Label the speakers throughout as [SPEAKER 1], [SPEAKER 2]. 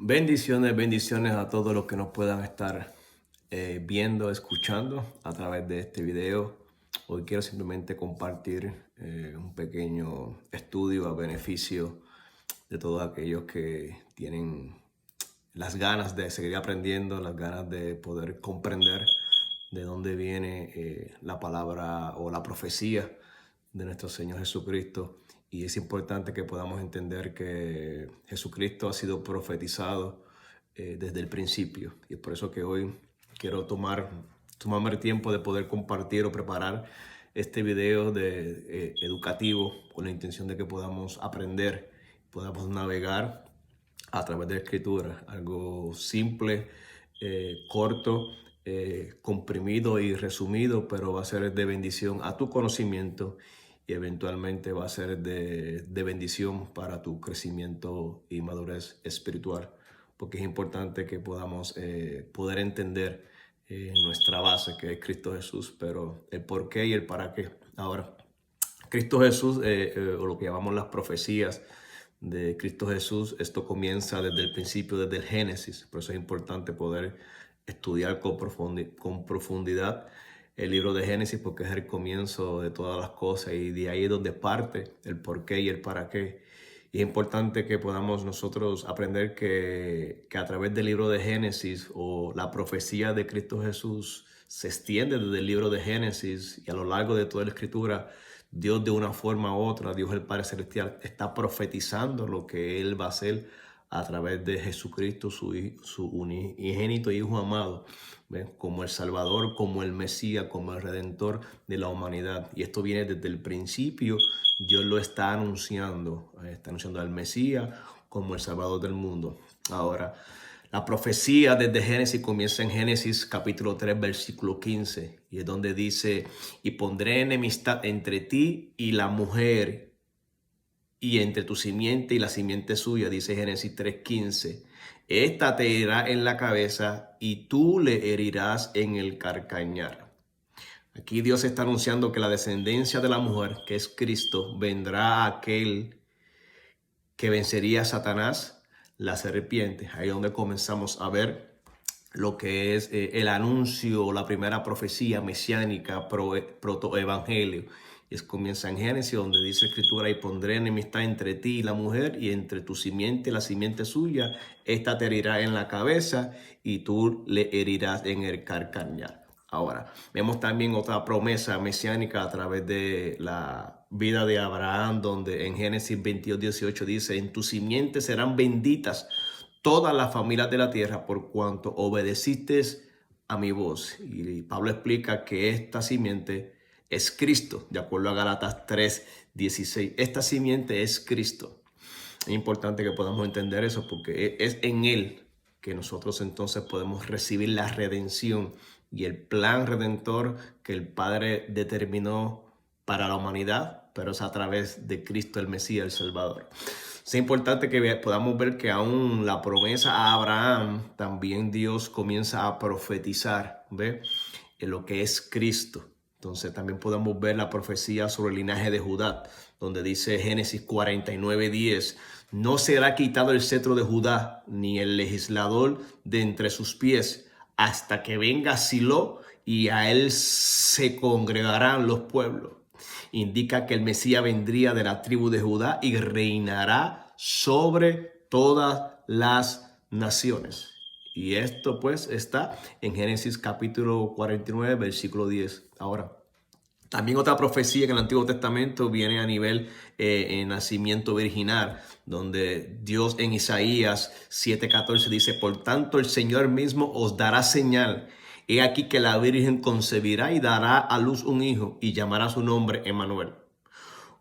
[SPEAKER 1] Bendiciones, bendiciones a todos los que nos puedan estar viendo, escuchando a través de este video. Hoy quiero simplemente compartir un pequeño estudio a beneficio de todos aquellos que tienen las ganas de seguir aprendiendo, las ganas de poder comprender de dónde viene la palabra o la profecía de nuestro Señor Jesucristo. Y es importante que podamos entender que Jesucristo ha sido profetizado desde el principio. Y es por eso que hoy quiero tomarme el tiempo de poder compartir o preparar este video educativo con la intención de que podamos aprender, podamos navegar a través de la escritura. Algo simple, corto, comprimido y resumido, pero va a ser de bendición a tu conocimiento y eventualmente va a ser de bendición para tu crecimiento y madurez espiritual, porque es importante que podamos poder entender nuestra base, que es Cristo Jesús, pero el por qué y el para qué. Ahora, Cristo Jesús, o lo que llamamos las profecías de Cristo Jesús, esto comienza desde el principio, desde el Génesis. Por eso es importante poder estudiar con profundidad el libro de Génesis, porque es el comienzo de todas las cosas y de ahí es donde parte el por qué y el para qué. Y es importante que podamos nosotros aprender que a través del libro de Génesis o la profecía de Cristo Jesús se extiende desde el libro de Génesis y a lo largo de toda la Escritura. Dios de una forma u otra, Dios el Padre Celestial, está profetizando lo que Él va a hacer a través de Jesucristo, su unigénito Hijo amado, ¿ven? Como el Salvador, como el Mesías, como el Redentor de la humanidad. Y esto viene desde el principio. Dios lo está anunciando al Mesías como el Salvador del mundo. Ahora, la profecía desde Génesis comienza en Génesis capítulo 3, versículo 15. Y es donde dice, y pondré enemistad entre ti y la mujer, y entre tu simiente y la simiente suya, dice Génesis 3:15. Esta te herirá en la cabeza y tú le herirás en el calcañar. Aquí Dios está anunciando que la descendencia de la mujer, que es Cristo, vendrá a aquel que vencería a Satanás, la serpiente. Ahí es donde comenzamos a ver lo que es el anuncio, la primera profecía mesiánica, protoevangelio. Y comienza en Génesis, donde dice la Escritura, y pondré enemistad entre ti y la mujer, y entre tu simiente y la simiente suya. Esta te herirá en la cabeza, y tú le herirás en el calcañar. Ahora, vemos también otra promesa mesiánica a través de la vida de Abraham, donde en Génesis 22:18 dice, en tu simiente serán benditas todas las familias de la tierra por cuanto obedeciste a mi voz. Y Pablo explica que esta simiente es Cristo, de acuerdo a Gálatas 3:16. Esta simiente es Cristo. Es importante que podamos entender eso porque es en Él que nosotros entonces podemos recibir la redención y el plan redentor que el Padre determinó para la humanidad, pero es a través de Cristo el Mesías, el Salvador. Es importante que podamos ver que aún la promesa a Abraham, también Dios comienza a profetizar, ¿ve? En lo que es Cristo. Entonces también podemos ver la profecía sobre el linaje de Judá, donde dice Génesis 49:10, no será quitado el cetro de Judá, ni el legislador de entre sus pies, hasta que venga Silo y a él se congregarán los pueblos. Indica que el Mesías vendría de la tribu de Judá y reinará sobre todas las naciones. Y esto pues está en Génesis capítulo 49, versículo 10. Ahora, también otra profecía en el Antiguo Testamento viene a nivel nacimiento virginal, donde Dios en Isaías 7:14 dice, por tanto el Señor mismo os dará señal. He aquí que la Virgen concebirá y dará a luz un hijo y llamará su nombre Emmanuel.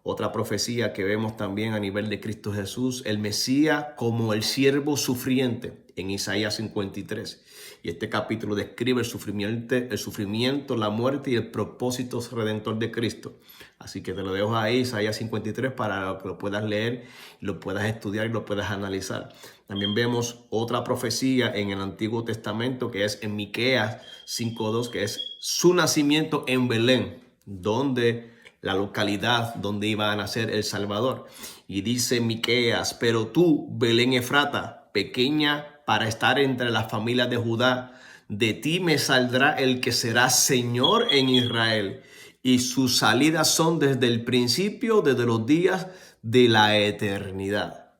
[SPEAKER 1] Otra profecía que vemos también a nivel de Cristo Jesús, el Mesías como el siervo sufriente en Isaías 53. Y este capítulo describe el sufrimiento, la muerte y el propósito redentor de Cristo. Así que te lo dejo ahí, Isaías 53, para que lo puedas leer, lo puedas estudiar y lo puedas analizar. También vemos otra profecía en el Antiguo Testamento que es en Miqueas 5:2, que es su nacimiento en Belén, donde la localidad donde iba a nacer el Salvador. Y dice Miqueas, pero tú, Belén Efrata, pequeña para estar entre las familias de Judá. De ti me saldrá el que será Señor en Israel, y sus salidas son desde el principio, desde los días de la eternidad.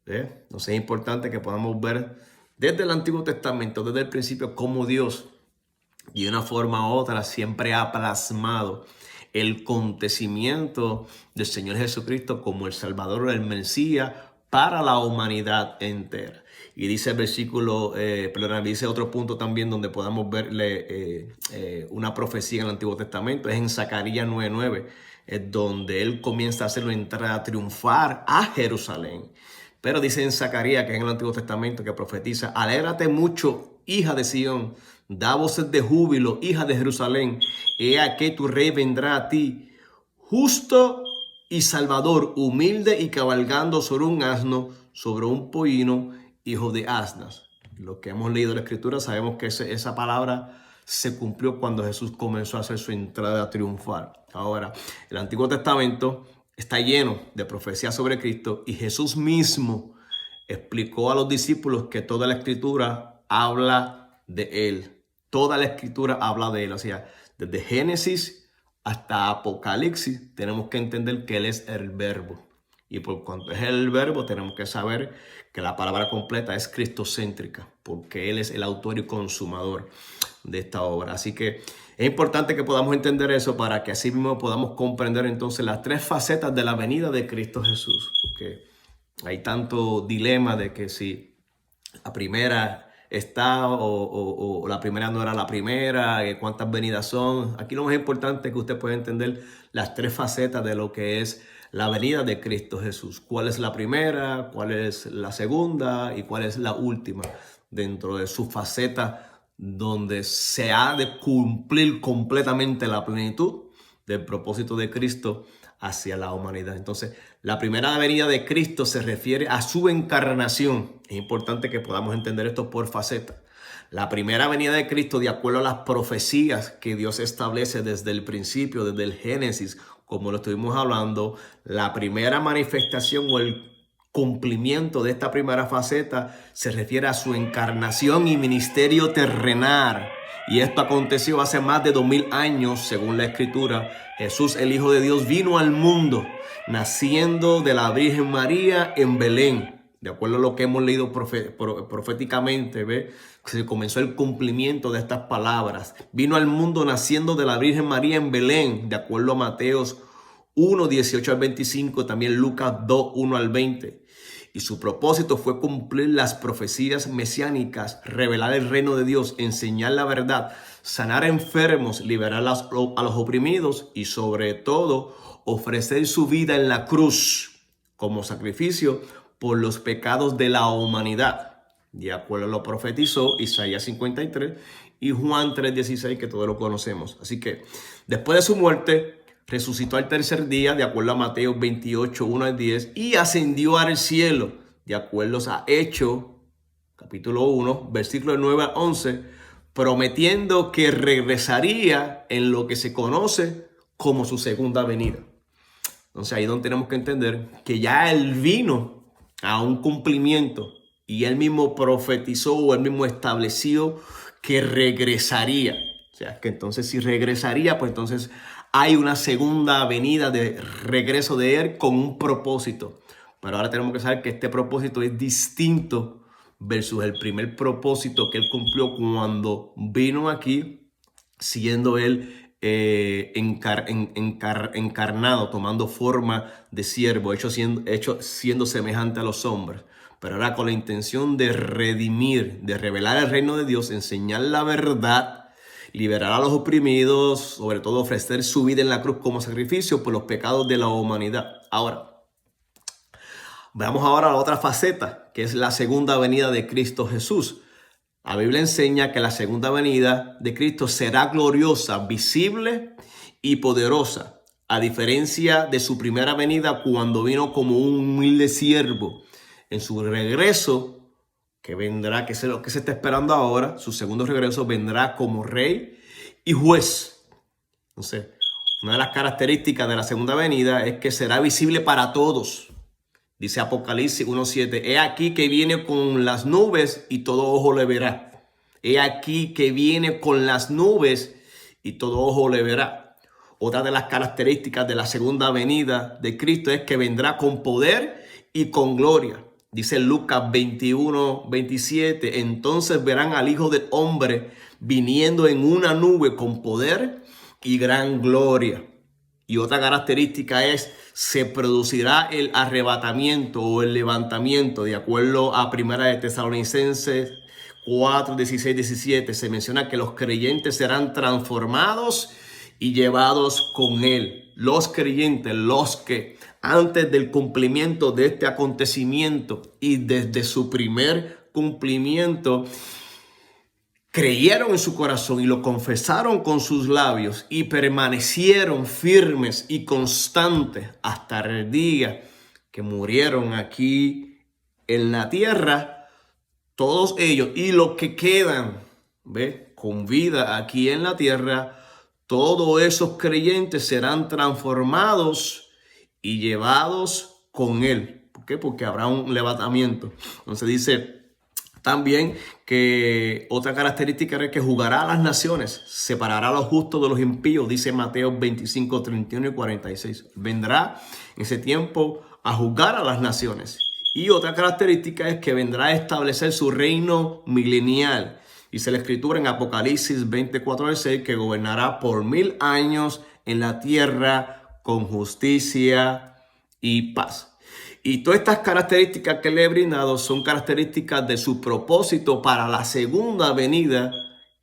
[SPEAKER 1] Entonces es importante que podamos ver desde el Antiguo Testamento, desde el principio, cómo Dios, de una forma u otra, siempre ha plasmado el acontecimiento del Señor Jesucristo como el Salvador, el Mesías, para la humanidad entera. Y dice el versículo, dice otro punto también donde podamos verle una profecía en el Antiguo Testamento, es en Zacarías 9:9, donde él comienza a hacerlo entrar a triunfar a Jerusalén. Pero dice en Zacarías, que es en el Antiguo Testamento, que profetiza: alégrate mucho, hija de Sión, da voces de júbilo, hija de Jerusalén. He aquí tu rey vendrá a ti, justo y salvador, humilde y cabalgando sobre un asno, sobre un pollino, hijo de asnas. Lo que hemos leído en la Escritura, sabemos que esa palabra se cumplió cuando Jesús comenzó a hacer su entrada triunfal. Ahora, el Antiguo Testamento está lleno de profecías sobre Cristo, y Jesús mismo explicó a los discípulos que toda la Escritura habla de Él. Toda la Escritura habla de Él. O sea, desde Génesis hasta Apocalipsis tenemos que entender que Él es el Verbo. Y por cuanto es el Verbo, tenemos que saber que la palabra completa es cristocéntrica, porque Él es el autor y consumador de esta obra. Así que es importante que podamos entender eso para que así mismo podamos comprender entonces las tres facetas de la venida de Cristo Jesús. Porque hay tanto dilema de que si la primera está o la primera no era la primera, cuántas venidas son. Aquí lo más importante es que usted pueda entender las tres facetas de lo que es la venida de Cristo Jesús. ¿Cuál es la primera? ¿Cuál es la segunda? ¿Y cuál es la última? Dentro de su faceta donde se ha de cumplir completamente la plenitud del propósito de Cristo hacia la humanidad. Entonces, la primera venida de Cristo se refiere a su encarnación. Es importante que podamos entender esto por faceta. La primera venida de Cristo, de acuerdo a las profecías que Dios establece desde el principio, desde el Génesis, como lo estuvimos hablando, la primera manifestación o el cumplimiento de esta primera faceta se refiere a su encarnación y ministerio terrenal. Y esto aconteció hace más de 2000 años, según la Escritura. Jesús, el Hijo de Dios, vino al mundo, naciendo de la Virgen María en Belén. De acuerdo a lo que hemos leído proféticamente, ¿ve? Se comenzó el cumplimiento de estas palabras. Vino al mundo naciendo de la Virgen María en Belén, de acuerdo a Mateos 1, 18 al 25, también Lucas 2, 1 al 20. Y su propósito fue cumplir las profecías mesiánicas, revelar el reino de Dios, enseñar la verdad, sanar enfermos, liberar a los oprimidos y sobre todo ofrecer su vida en la cruz como sacrificio por los pecados de la humanidad. De acuerdo a lo profetizó Isaías 53 y Juan 3:16, que todos lo conocemos. Así que después de su muerte, resucitó al tercer día, de acuerdo a Mateo 28, 1 al 10, y ascendió al cielo, de acuerdo a Hechos, capítulo 1, versículos 9 al 11, prometiendo que regresaría en lo que se conoce como su segunda venida. Entonces ahí es donde tenemos que entender que ya Él vino a un cumplimiento y Él mismo profetizó o Él mismo estableció que regresaría. O sea, que entonces si regresaría, pues entonces hay una segunda venida de regreso de Él con un propósito. Pero ahora tenemos que saber que este propósito es distinto versus el primer propósito que Él cumplió cuando vino aquí, siendo Él encarnado, tomando forma de siervo, hecho siendo semejante a los hombres. Pero ahora con la intención de redimir, de revelar el reino de Dios, enseñar la verdad, liberar a los oprimidos, sobre todo ofrecer su vida en la cruz como sacrificio por los pecados de la humanidad. Ahora, veamos ahora la otra faceta, que es la segunda venida de Cristo Jesús. La Biblia enseña que la segunda venida de Cristo será gloriosa, visible y poderosa, a diferencia de su primera venida cuando vino como un humilde siervo. En su regreso, que vendrá, que es lo que se está esperando ahora, su segundo regreso vendrá como rey y juez. Entonces, una de las características de la segunda venida es que será visible para todos. Dice Apocalipsis 1:7, he aquí que viene con las nubes y todo ojo le verá. He aquí que viene con las nubes y todo ojo le verá. Otra de las características de la segunda venida de Cristo es que vendrá con poder y con gloria. Dice Lucas 21:27, entonces verán al Hijo del Hombre viniendo en una nube con poder y gran gloria. Y otra característica es, se producirá el arrebatamiento o el levantamiento, de acuerdo a Primera de Tesalonicenses 4:16-17. Se menciona que los creyentes serán transformados y llevados con él. Los creyentes, los que antes del cumplimiento de este acontecimiento y desde su primer cumplimiento creyeron en su corazón y lo confesaron con sus labios y permanecieron firmes y constantes hasta el día que murieron aquí en la tierra, todos ellos y los que quedan, con vida aquí en la tierra, todos esos creyentes serán transformados y llevados con él. ¿Por qué? Porque habrá un levantamiento. Entonces dice también que otra característica es que juzgará a las naciones, separará a los justos de los impíos, dice Mateo 25:31 y 46. Vendrá en ese tiempo a juzgar a las naciones. Y otra característica es que vendrá a establecer su reino milenial. Dice la Escritura en Apocalipsis 24:6 que gobernará por 1000 años en la tierra con justicia y paz. Y todas estas características que le he brindado son características de su propósito para la segunda venida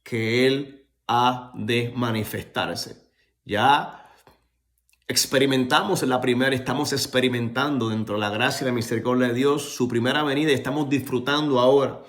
[SPEAKER 1] que él ha de manifestarse. Ya experimentamos en la primera, estamos experimentando dentro de la gracia y la misericordia de Dios su primera venida y estamos disfrutando ahora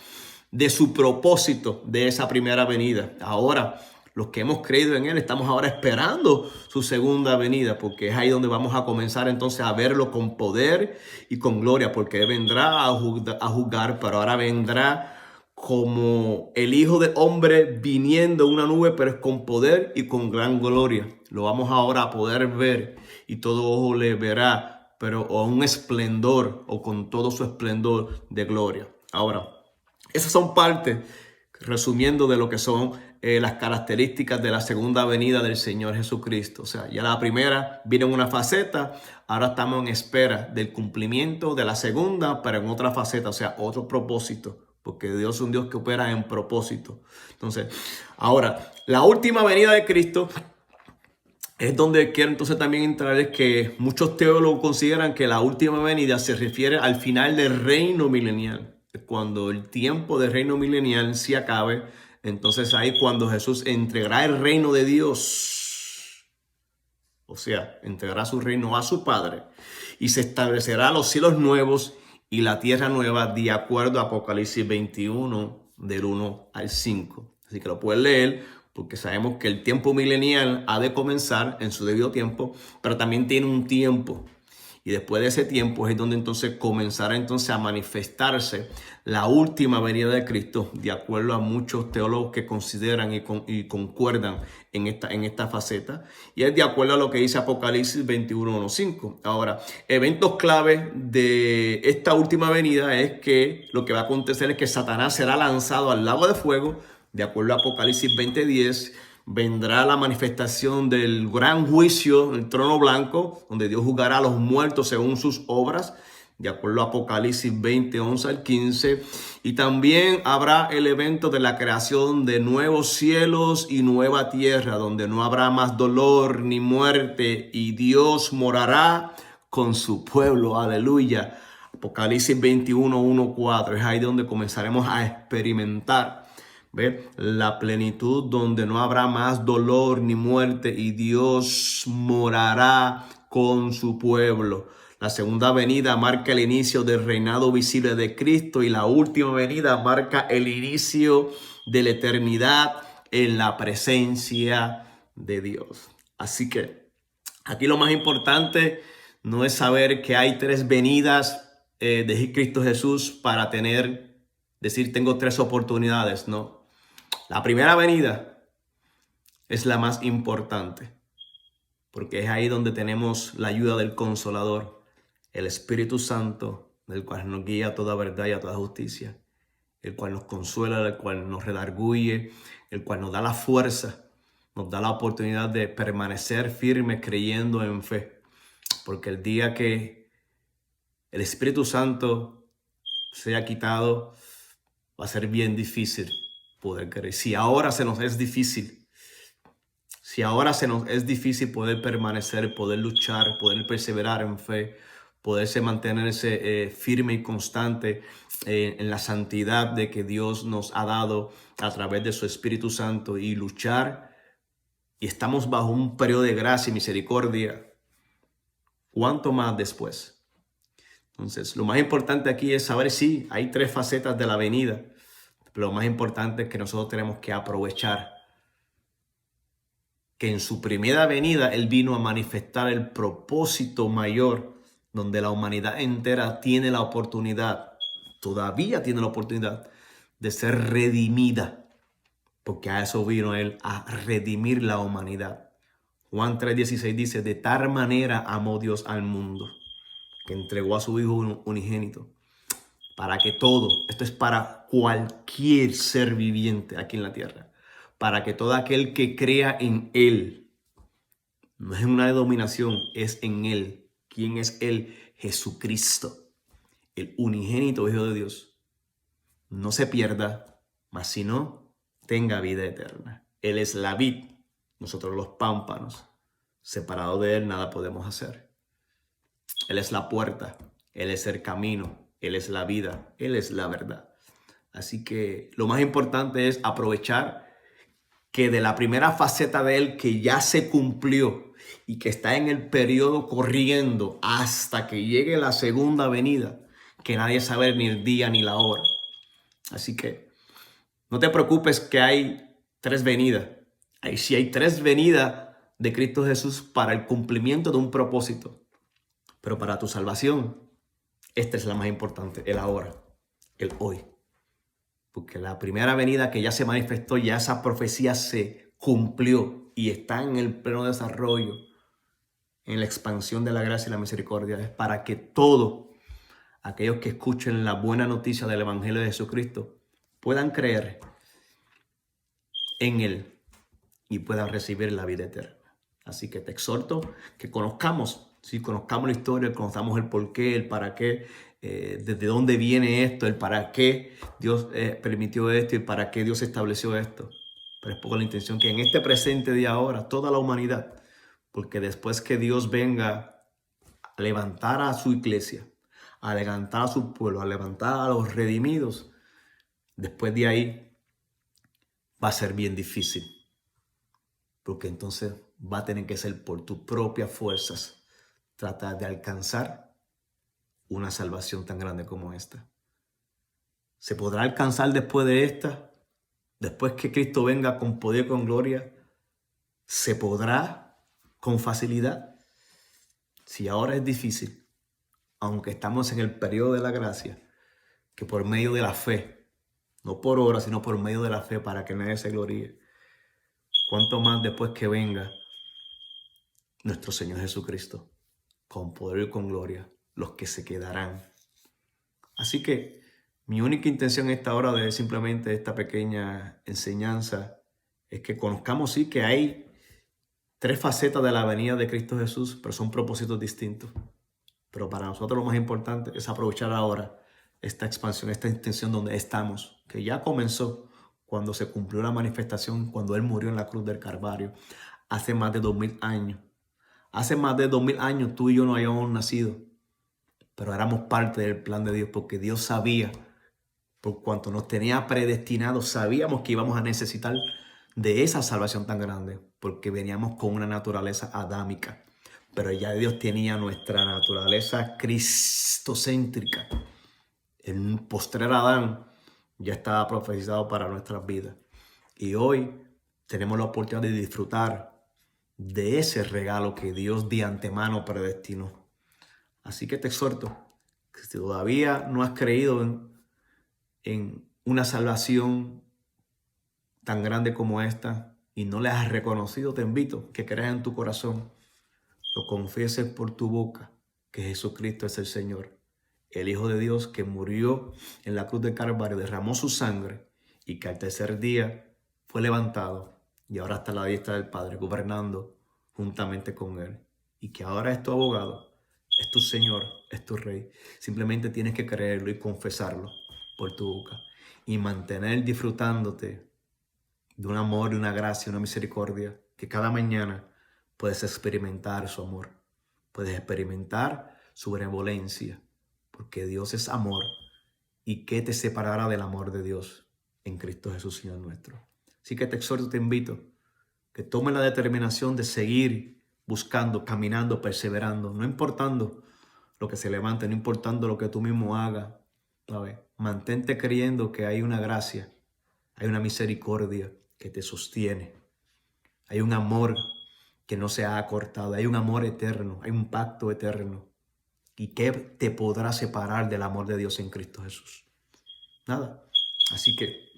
[SPEAKER 1] de su propósito de esa primera venida. Ahora, los que hemos creído en él, estamos ahora esperando su segunda venida, porque es ahí donde vamos a comenzar entonces a verlo con poder y con gloria, porque él vendrá a juzgar, pero ahora vendrá como el Hijo del Hombre viniendo en una nube, pero es con poder y con gran gloria. Lo vamos ahora a poder ver y todo ojo le verá, pero a un esplendor o con todo su esplendor de gloria. Ahora, esas son partes, resumiendo, de lo que son las características de la segunda venida del Señor Jesucristo. O sea, ya la primera viene en una faceta, ahora estamos en espera del cumplimiento de la segunda, pero en otra faceta, o sea, otro propósito, porque Dios es un Dios que opera en propósito. Entonces, ahora, la última venida de Cristo es donde quiero entonces también entrar, es que muchos teólogos consideran que la última venida se refiere al final del reino milenial. Cuando el tiempo del reino milenial se acabe, entonces ahí cuando Jesús entregará el reino de Dios, o sea, entregará su reino a su Padre y se establecerá los cielos nuevos y la tierra nueva, de acuerdo a Apocalipsis 21 del 1 al 5. Así que lo puedes leer, porque sabemos que el tiempo milenial ha de comenzar en su debido tiempo, pero también tiene un tiempo. Y después de ese tiempo es donde entonces comenzará entonces a manifestarse la última venida de Cristo, de acuerdo a muchos teólogos que consideran y concuerdan en esta faceta. Y es de acuerdo a lo que dice Apocalipsis 21:1-5. Ahora, eventos clave de esta última venida es que lo que va a acontecer es que Satanás será lanzado al lago de fuego, de acuerdo a Apocalipsis 20:10. Vendrá la manifestación del gran juicio, el trono blanco, donde Dios juzgará a los muertos según sus obras, de acuerdo a Apocalipsis 20:11-15. Y también habrá el evento de la creación de nuevos cielos y nueva tierra, donde no habrá más dolor ni muerte, y Dios morará con su pueblo. Aleluya. Apocalipsis 21:1-4. Es ahí donde comenzaremos a experimentar la plenitud, donde no habrá más dolor ni muerte y Dios morará con su pueblo. La segunda venida marca el inicio del reinado visible de Cristo y la última venida marca el inicio de la eternidad en la presencia de Dios. Así que aquí lo más importante no es saber que hay tres venidas de Cristo Jesús para decir tengo tres oportunidades, no. La primera venida es la más importante, porque es ahí donde tenemos la ayuda del Consolador. el Espíritu Santo, el cual nos guía a toda verdad y a toda justicia, el cual nos consuela, el cual nos redarguye, el cual nos da la fuerza, nos da la oportunidad de permanecer firmes creyendo en fe. Porque el día que el Espíritu Santo sea quitado, va a ser bien difícil poder creer. Si ahora se nos es difícil, poder permanecer, poder luchar, poder perseverar en fe, poderse mantenerse firme y constante en la santidad de que Dios nos ha dado a través de su Espíritu Santo y luchar, y estamos bajo un periodo de gracia y misericordia, ¿cuánto más después? Entonces, lo más importante aquí es saber si hay 3 facetas de la venida, pero lo más importante es que nosotros tenemos que aprovechar que en su primera venida Él vino a manifestar el propósito mayor, donde la humanidad entera tiene la oportunidad, todavía tiene la oportunidad de ser redimida, porque a eso vino Él, a redimir la humanidad. Juan 3:16 dice, de tal manera amó Dios al mundo, que entregó a su Hijo unigénito, para que todo, esto es para cualquier ser viviente aquí en la tierra, para que todo aquel que crea en Él, no es en una denominación, es en Él. ¿Quién es Él? Jesucristo, el unigénito Hijo de Dios. No se pierda, mas si no, tenga vida eterna. Él es la vid, nosotros los pámpanos. Separados de Él nada podemos hacer. Él es la puerta, Él es el camino, Él es la vida, Él es la verdad. Así que lo más importante es aprovechar que de la primera faceta de Él que ya se cumplió y que está en el periodo corriendo hasta que llegue la segunda venida, que nadie sabe ni el día ni la hora. Así que no te preocupes que hay 3 venidas. Sí hay 3 venidas de Cristo Jesús para el cumplimiento de un propósito. Pero para tu salvación, esta es la más importante, el ahora, el hoy. Porque la primera venida que ya se manifestó, ya esa profecía se cumplió y está en el pleno desarrollo, en la expansión de la gracia y la misericordia. Es para que todos aquellos que escuchen la buena noticia del Evangelio de Jesucristo puedan creer en Él y puedan recibir la vida eterna. Así que te exhorto que conozcamos la historia, conozcamos el porqué, el para qué, desde dónde viene esto, el para qué Dios permitió esto y para qué Dios estableció esto. Pero es por la intención que en este presente de ahora, toda la humanidad, porque después que Dios venga a levantar a su iglesia, a levantar a su pueblo, a levantar a los redimidos, después de ahí va a ser bien difícil. Porque entonces va a tener que ser por tus propias fuerzas tratar de alcanzar una salvación tan grande como esta. ¿Se podrá alcanzar después de esta? Después que Cristo venga con poder y con gloria, ¿se podrá con facilidad? Si ahora es difícil, aunque estamos en el periodo de la gracia, que por medio de la fe, no por obra, sino por medio de la fe, para que nadie se gloríe, cuánto más después que venga nuestro Señor Jesucristo, con poder y con gloria, los que se quedarán. Así que mi única intención en esta hora de simplemente esta pequeña enseñanza es que conozcamos sí que hay 3 facetas de la venida de Cristo Jesús, pero son propósitos distintos. Pero para nosotros lo más importante es aprovechar ahora esta expansión, esta intención donde estamos, que ya comenzó cuando se cumplió la manifestación, cuando Él murió en la cruz del Calvario, hace más de 2000 años. Hace más de 2000 años tú y yo no habíamos nacido, pero éramos parte del plan de Dios porque Dios sabía, por cuanto nos tenía predestinados, sabíamos que íbamos a necesitar de esa salvación tan grande porque veníamos con una naturaleza adámica, pero ya Dios tenía nuestra naturaleza cristocéntrica. El postrer Adán ya estaba profetizado para nuestras vidas y hoy tenemos la oportunidad de disfrutar de ese regalo que Dios de antemano predestinó. Así que te exhorto que si todavía no has creído en una salvación tan grande como esta y no le has reconocido, te invito a que creas en tu corazón, lo confieses por tu boca que Jesucristo es el Señor, el Hijo de Dios que murió en la cruz del Calvario, derramó su sangre y que al tercer día fue levantado y ahora está a la diestra del Padre gobernando juntamente con Él, y que ahora es tu abogado, es tu Señor, es tu Rey. Simplemente tienes que creerlo y confesarlo por tu boca y mantener disfrutándote de un amor, de una gracia, una misericordia, que cada mañana puedes experimentar su amor, puedes experimentar su benevolencia, porque Dios es amor. ¿Y qué te separará del amor de Dios en Cristo Jesús, Señor nuestro? Así que te exhorto, te invito, que tomes la determinación de seguir buscando, caminando, perseverando, no importando lo que se levante, no importando lo que tú mismo hagas, ¿sabes? Mantente creyendo que hay una gracia, hay una misericordia que te sostiene, hay un amor que no se ha acortado, hay un amor eterno, hay un pacto eterno. ¿Y qué te podrá separar del amor de Dios en Cristo Jesús? Nada. Así que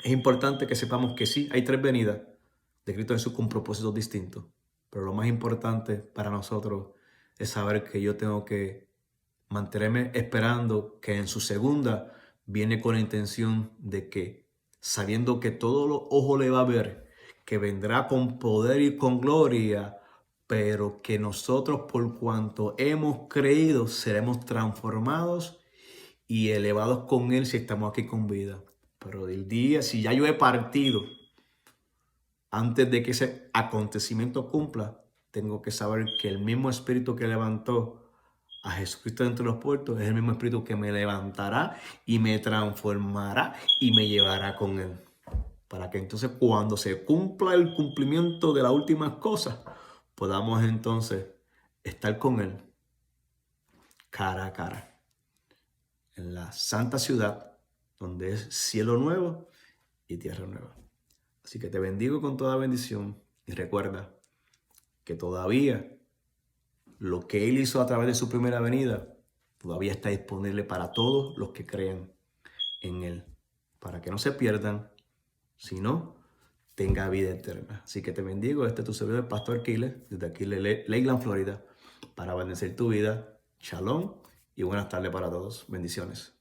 [SPEAKER 1] es importante que sepamos que sí, hay tres venidas de Cristo Jesús con propósitos distintos. Pero lo más importante para nosotros es saber que yo tengo que mantenerme esperando que en su segunda viene con la intención de que, sabiendo que todo los ojos le va a ver, que vendrá con poder y con gloria, pero que nosotros por cuanto hemos creído seremos transformados y elevados con Él si estamos aquí con vida. Pero del día, si ya yo he partido, antes de que ese acontecimiento cumpla, tengo que saber que el mismo Espíritu que levantó a Jesucristo entre los puertos es el mismo Espíritu que me levantará y me transformará y me llevará con Él. Para que entonces cuando se cumpla el cumplimiento de las últimas cosas, podamos entonces estar con Él cara a cara en la santa ciudad donde es cielo nuevo y tierra nueva. Así que te bendigo con toda bendición y recuerda que todavía lo que Él hizo a través de su primera venida todavía está disponible para todos los que crean en Él, para que no se pierdan, sino tenga vida eterna. Así que te bendigo. Este es tu servidor, el Pastor Quiles, desde aquí Lakeland, Florida, para bendecir tu vida. Shalom y buenas tardes para todos. Bendiciones.